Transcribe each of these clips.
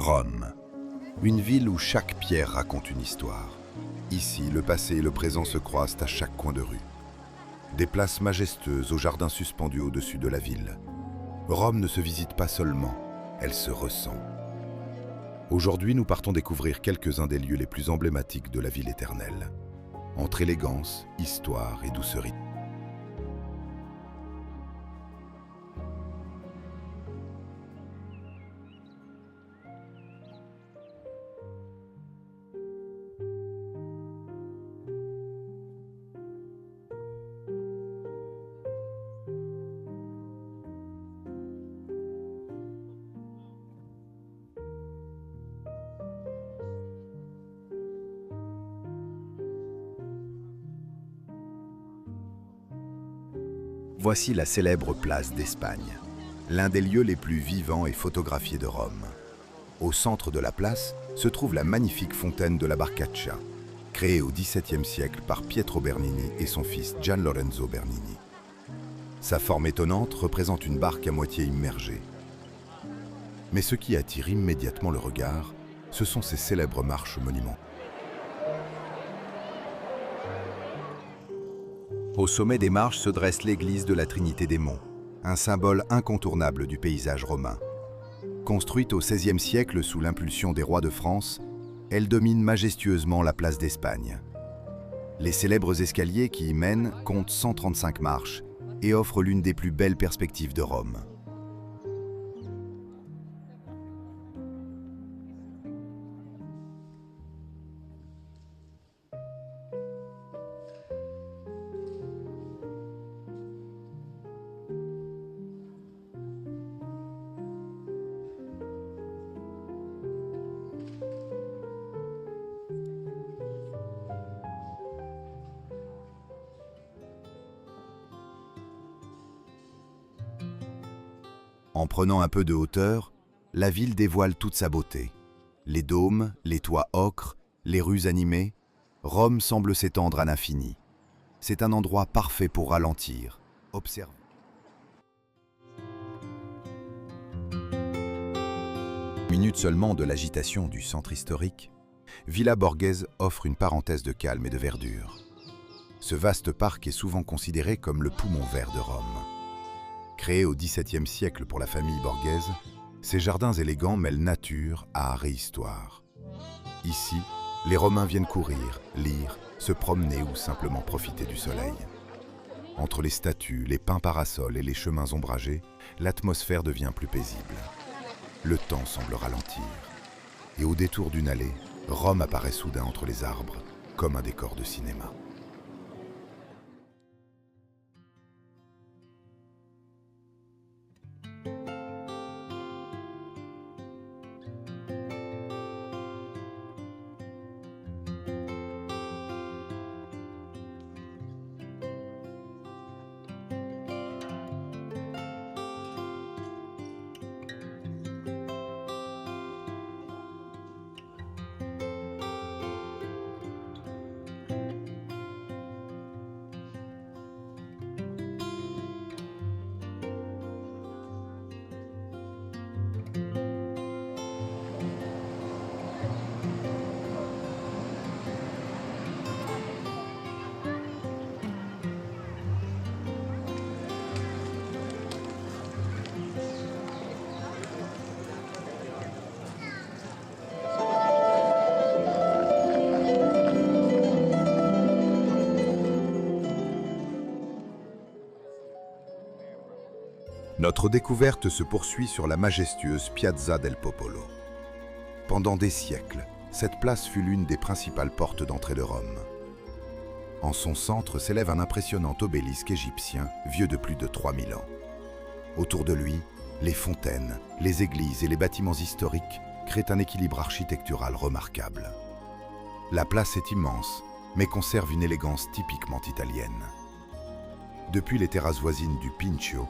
Rome. Une ville où chaque pierre raconte une histoire. Ici, le passé et le présent se croisent à chaque coin de rue. Des places majestueuses aux jardins suspendus au-dessus de la ville. Rome ne se visite pas seulement, elle se ressent. Aujourd'hui, nous partons découvrir quelques-uns des lieux les plus emblématiques de la ville éternelle. Entre élégance, histoire et doucerie. Voici la célèbre place d'Espagne, l'un des lieux les plus vivants et photographiés de Rome. Au centre de la place se trouve la magnifique fontaine de la Barcaccia, créée au XVIIe siècle par Pietro Bernini et son fils Gian Lorenzo Bernini. Sa forme étonnante représente une barque à moitié immergée. Mais ce qui attire immédiatement le regard, ce sont ces célèbres marches monumentales. Au sommet des marches se dresse l'église de la Trinité des Monts, un symbole incontournable du paysage romain. Construite au XVIe siècle sous l'impulsion des rois de France, elle domine majestueusement la place d'Espagne. Les célèbres escaliers qui y mènent comptent 135 marches et offrent l'une des plus belles perspectives de Rome. En prenant un peu de hauteur, la ville dévoile toute sa beauté. Les dômes, les toits ocres, les rues animées, Rome semble s'étendre à l'infini. C'est un endroit parfait pour ralentir, observer. Minutes seulement de l'agitation du centre historique, Villa Borghese offre une parenthèse de calme et de verdure. Ce vaste parc est souvent considéré comme le poumon vert de Rome. Créé au XVIIe siècle pour la famille Borghese, ces jardins élégants mêlent nature, art et histoire. Ici, les Romains viennent courir, lire, se promener ou simplement profiter du soleil. Entre les statues, les pins parasols et les chemins ombragés, l'atmosphère devient plus paisible. Le temps semble ralentir. Et au détour d'une allée, Rome apparaît soudain entre les arbres, comme un décor de cinéma. Notre découverte se poursuit sur la majestueuse Piazza del Popolo. Pendant des siècles, cette place fut l'une des principales portes d'entrée de Rome. En son centre s'élève un impressionnant obélisque égyptien vieux de plus de 3000 ans. Autour de lui, les fontaines, les églises et les bâtiments historiques créent un équilibre architectural remarquable. La place est immense, mais conserve une élégance typiquement italienne. Depuis les terrasses voisines du Pincio,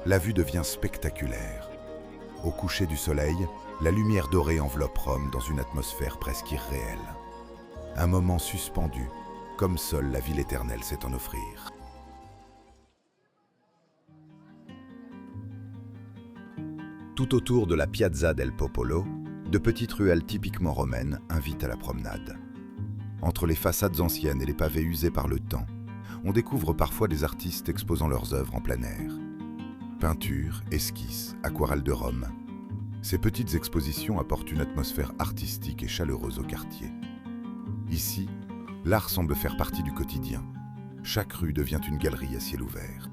la vue devient spectaculaire. Au coucher du soleil, la lumière dorée enveloppe Rome dans une atmosphère presque irréelle. Un moment suspendu, comme seule la ville éternelle sait en offrir. Tout autour de la Piazza del Popolo, De petites ruelles typiquement romaines invitent à la promenade. Entre les façades anciennes et les pavés usés par le temps, on découvre parfois des artistes exposant leurs œuvres en plein air. Peintures, esquisses, aquarelles de Rome. Ces petites expositions apportent une atmosphère artistique et chaleureuse au quartier. Ici, l'art semble faire partie du quotidien. Chaque rue devient une galerie à ciel ouvert.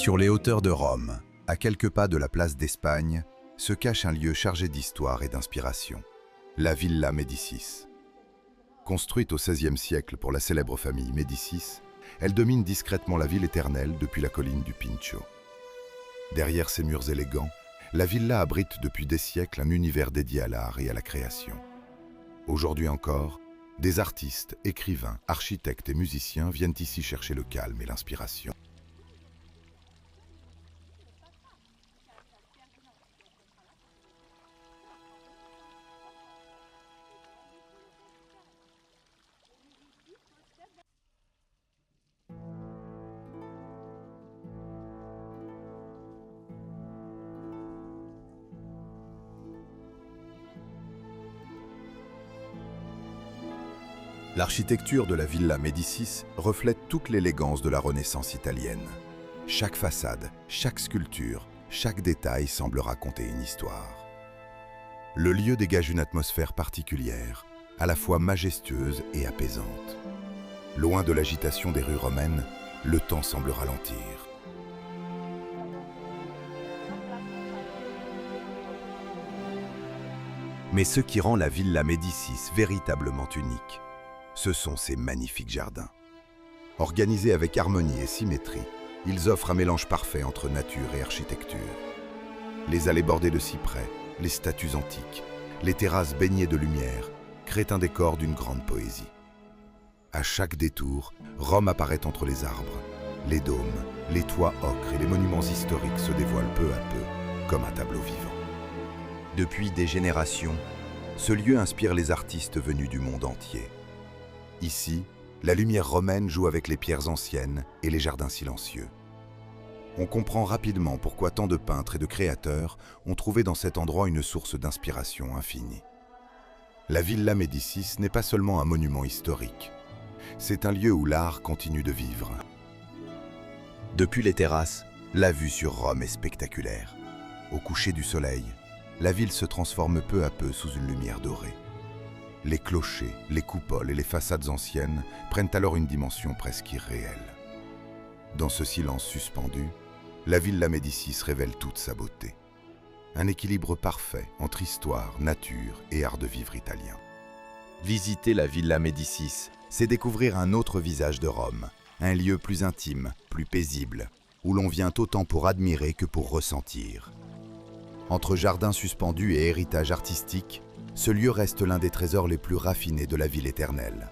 Sur les hauteurs de Rome, à quelques pas de la place d'Espagne, se cache un lieu chargé d'histoire et d'inspiration, la Villa Médicis. Construite au XVIe siècle pour la célèbre famille Médicis, elle domine discrètement la ville éternelle depuis la colline du Pincio. Derrière ses murs élégants, la villa abrite depuis des siècles un univers dédié à l'art et à la création. Aujourd'hui encore, des artistes, écrivains, architectes et musiciens viennent ici chercher le calme et l'inspiration. L'architecture de la Villa Médicis reflète toute l'élégance de la Renaissance italienne. Chaque façade, chaque sculpture, chaque détail semble raconter une histoire. Le lieu dégage une atmosphère particulière, à la fois majestueuse et apaisante. Loin de l'agitation des rues romaines, le temps semble ralentir. Mais ce qui rend la Villa Médicis véritablement unique, ce sont ces magnifiques jardins. Organisés avec harmonie et symétrie, ils offrent un mélange parfait entre nature et architecture. Les allées bordées de cyprès, les statues antiques, les terrasses baignées de lumière créent un décor d'une grande poésie. À chaque détour, Rome apparaît entre les arbres. Les dômes, les toits ocre et les monuments historiques se dévoilent peu à peu, comme un tableau vivant. Depuis des générations, ce lieu inspire les artistes venus du monde entier. Ici, la lumière romaine joue avec les pierres anciennes et les jardins silencieux. On comprend rapidement pourquoi tant de peintres et de créateurs ont trouvé dans cet endroit une source d'inspiration infinie. La Villa Médicis n'est pas seulement un monument historique, c'est un lieu où l'art continue de vivre. Depuis les terrasses, la vue sur Rome est spectaculaire. Au coucher du soleil, la ville se transforme peu à peu sous une lumière dorée. Les clochers, les coupoles et les façades anciennes prennent alors une dimension presque irréelle. Dans ce silence suspendu, la Villa Médicis révèle toute sa beauté. Un équilibre parfait entre histoire, nature et art de vivre italien. Visiter la Villa Médicis, c'est découvrir un autre visage de Rome, un lieu plus intime, plus paisible, où l'on vient autant pour admirer que pour ressentir. Entre jardins suspendus et héritage artistique, ce lieu reste l'un des trésors les plus raffinés de la ville éternelle.